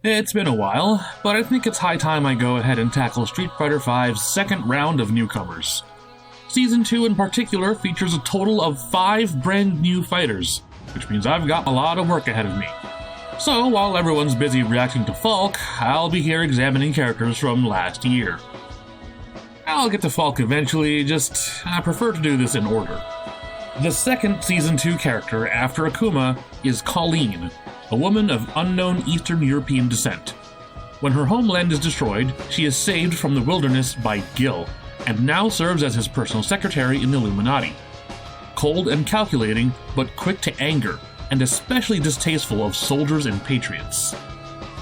It's been a while, but I think it's high time I go ahead and tackle Street Fighter V's second round of newcomers. Season 2 in particular features a total of 5 brand new fighters, which means I've got a lot of work ahead of me. So while everyone's busy reacting to Falk, I'll be here examining characters from last year. I'll get to Falk eventually, I prefer to do this in order. The second Season 2 character after Akuma is Colleen, a woman of unknown Eastern European descent. When her homeland is destroyed, she is saved from the wilderness by Gil, and now serves as his personal secretary in the Illuminati. Cold and calculating, but quick to anger, and especially distasteful of soldiers and patriots.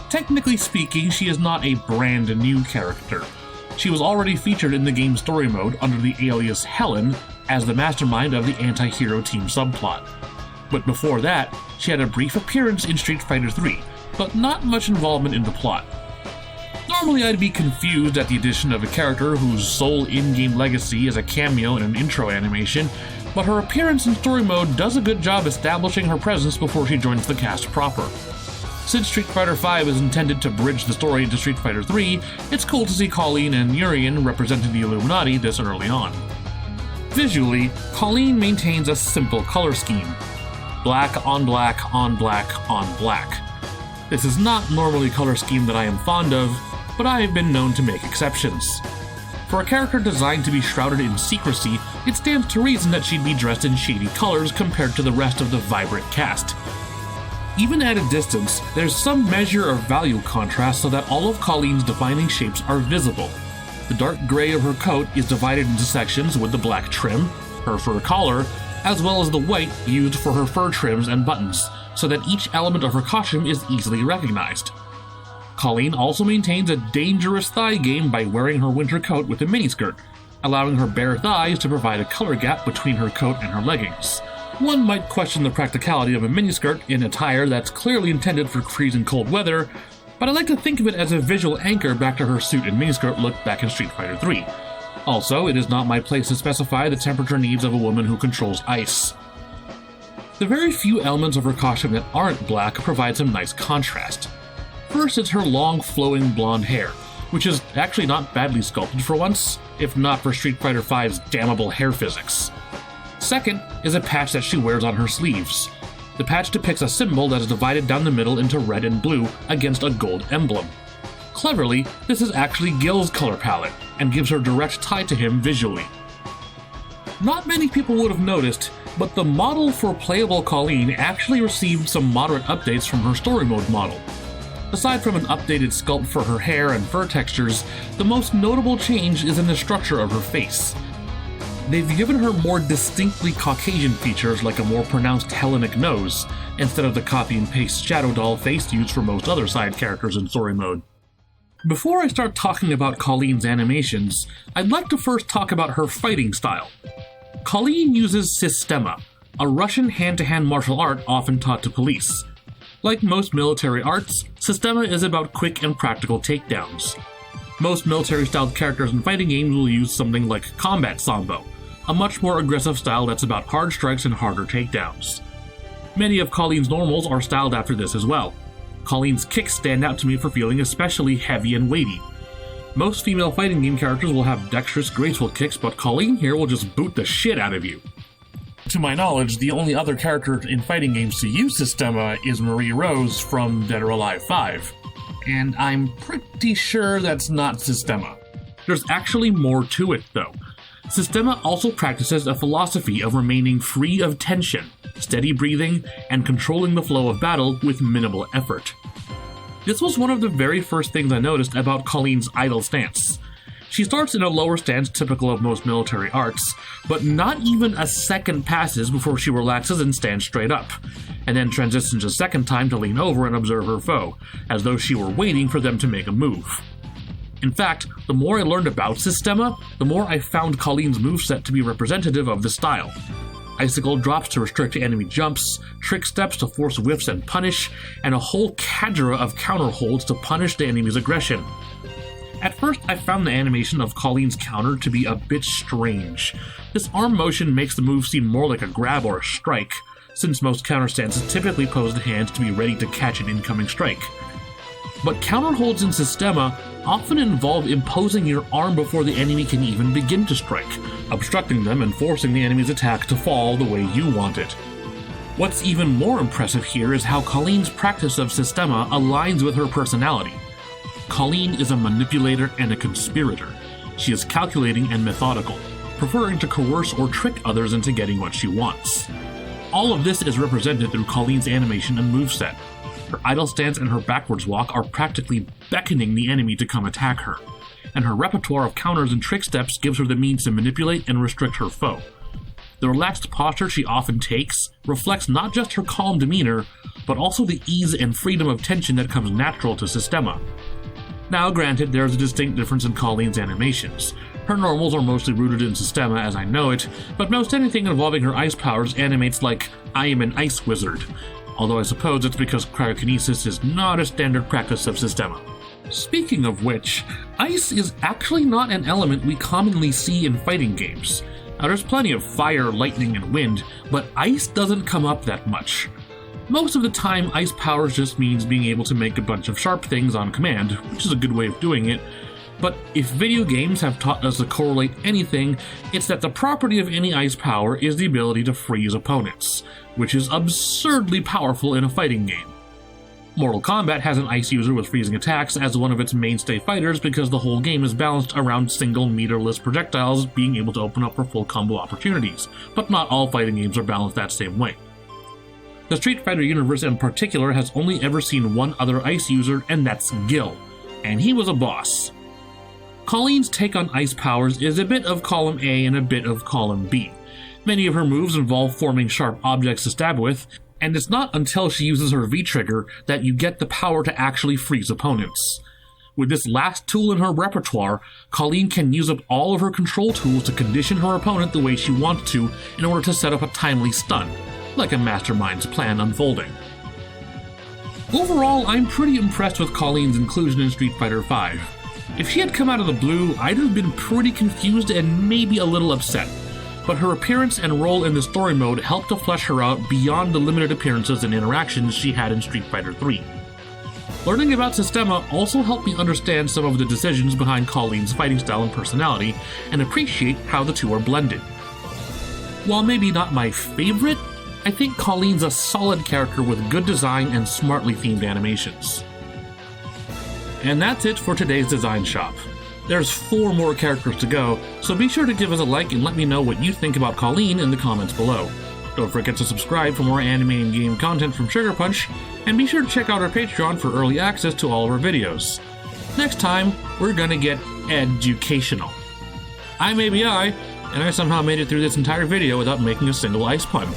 Technically speaking, she is not a brand new character. She was already featured in the game's story mode under the alias Helen as the mastermind of the anti-hero team subplot. But before that, she had a brief appearance in Street Fighter 3, but not much involvement in the plot. Normally I'd be confused at the addition of a character whose sole in-game legacy is a cameo in an intro animation, but her appearance in story mode does a good job establishing her presence before she joins the cast proper. Since Street Fighter V is intended to bridge the story into Street Fighter 3, it's cool to see Colleen and Urian representing the Illuminati this early on. Visually, Colleen maintains a simple color scheme. Black on black on black on black. This is not normally a color scheme that I am fond of, but I have been known to make exceptions. For a character designed to be shrouded in secrecy, it stands to reason that she'd be dressed in shady colors compared to the rest of the vibrant cast. Even at a distance, there's some measure of value contrast so that all of Colleen's defining shapes are visible. The dark gray of her coat is divided into sections with the black trim, her fur collar, as well as the white used for her fur trims and buttons, so that each element of her costume is easily recognized. Colleen also maintains a dangerous thigh game by wearing her winter coat with a miniskirt, allowing her bare thighs to provide a color gap between her coat and her leggings. One might question the practicality of a miniskirt in attire that's clearly intended for freezing cold weather, but I like to think of it as a visual anchor back to her suit and miniskirt look back in Street Fighter 3. Also, it is not my place to specify the temperature needs of a woman who controls ice. The very few elements of her costume that aren't black provide some nice contrast. First is her long, flowing blonde hair, which is actually not badly sculpted for once, if not for Street Fighter V's damnable hair physics. Second is a patch that she wears on her sleeves. The patch depicts a symbol that is divided down the middle into red and blue against a gold emblem. Cleverly, this is actually Gil's color palette, and gives her direct tie to him visually. Not many people would have noticed, but the model for playable Colleen actually received some moderate updates from her story mode model. Aside from an updated sculpt for her hair and fur textures, the most notable change is in the structure of her face. They've given her more distinctly Caucasian features like a more pronounced Hellenic nose, instead of the copy and paste shadow doll face used for most other side characters in story mode. Before I start talking about Colleen's animations, I'd like to first talk about her fighting style. Colleen uses Sistema, a Russian hand-to-hand martial art often taught to police. Like most military arts, Sistema is about quick and practical takedowns. Most military-styled characters in fighting games will use something like Combat Sambo, a much more aggressive style that's about hard strikes and harder takedowns. Many of Colleen's normals are styled after this as well. Colleen's kicks stand out to me for feeling especially heavy and weighty. Most female fighting game characters will have dexterous, graceful kicks, but Colleen here will just boot the shit out of you. To my knowledge, the only other character in fighting games to use Sistema is Marie Rose from Dead or Alive 5. And I'm pretty sure that's not Sistema. There's actually more to it, though. Sistema also practices a philosophy of remaining free of tension, steady breathing, and controlling the flow of battle with minimal effort. This was one of the very first things I noticed about Colleen's idle stance. She starts in a lower stance typical of most military arts, but not even a second passes before she relaxes and stands straight up, and then transitions a second time to lean over and observe her foe, as though she were waiting for them to make a move. In fact, the more I learned about Sistema, the more I found Colleen's moveset to be representative of the style. Icicle drops to restrict enemy jumps, trick steps to force whiffs and punish, and a whole cadre of counter holds to punish the enemy's aggression. At first, I found the animation of Colleen's counter to be a bit strange. This arm motion makes the move seem more like a grab or a strike, since most counter stances typically pose the hands to be ready to catch an incoming strike. But counterholds in Systema often involve imposing your arm before the enemy can even begin to strike, obstructing them and forcing the enemy's attack to fall the way you want it. What's even more impressive here is how Colleen's practice of Systema aligns with her personality. Colleen is a manipulator and a conspirator. She is calculating and methodical, preferring to coerce or trick others into getting what she wants. All of this is represented through Colleen's animation and moveset. Her idle stance and her backwards walk are practically beckoning the enemy to come attack her, and her repertoire of counters and trick steps gives her the means to manipulate and restrict her foe. The relaxed posture she often takes reflects not just her calm demeanor, but also the ease and freedom of tension that comes natural to Systema. Now granted, there is a distinct difference in Colleen's animations. Her normals are mostly rooted in Systema as I know it, but most anything involving her ice powers animates like I am an ice wizard, although I suppose it's because cryokinesis is not a standard practice of Systema. Speaking of which, ice is actually not an element we commonly see in fighting games. Now there's plenty of fire, lightning, and wind, but ice doesn't come up that much. Most of the time, ice powers just means being able to make a bunch of sharp things on command, which is a good way of doing it, but if video games have taught us to correlate anything, it's that the property of any ice power is the ability to freeze opponents, which is absurdly powerful in a fighting game. Mortal Kombat has an ice user with freezing attacks as one of its mainstay fighters because the whole game is balanced around single meterless projectiles being able to open up for full combo opportunities, but not all fighting games are balanced that same way. The Street Fighter universe in particular has only ever seen one other ice user, and that's Gil, and he was a boss. Colleen's take on ice powers is a bit of column A and a bit of column B. Many of her moves involve forming sharp objects to stab with, and it's not until she uses her V-trigger that you get the power to actually freeze opponents. With this last tool in her repertoire, Colleen can use up all of her control tools to condition her opponent the way she wants to in order to set up a timely stun, like a mastermind's plan unfolding. Overall, I'm pretty impressed with Colleen's inclusion in Street Fighter V. If she had come out of the blue, I'd have been pretty confused and maybe a little upset, but her appearance and role in the story mode helped to flesh her out beyond the limited appearances and interactions she had in Street Fighter III. Learning about Systema also helped me understand some of the decisions behind Colleen's fighting style and personality, and appreciate how the two are blended. While maybe not my favorite, I think Colleen's a solid character with good design and smartly themed animations. And that's it for today's design shop. There's 4 more characters to go, so be sure to give us a like and let me know what you think about Colleen in the comments below. Don't forget to subscribe for more anime and game content from SugarPunch, and be sure to check out our Patreon for early access to all of our videos. Next time, we're gonna get educational. I'm a.b.i., and I somehow made it through this entire video without making a single ice pun.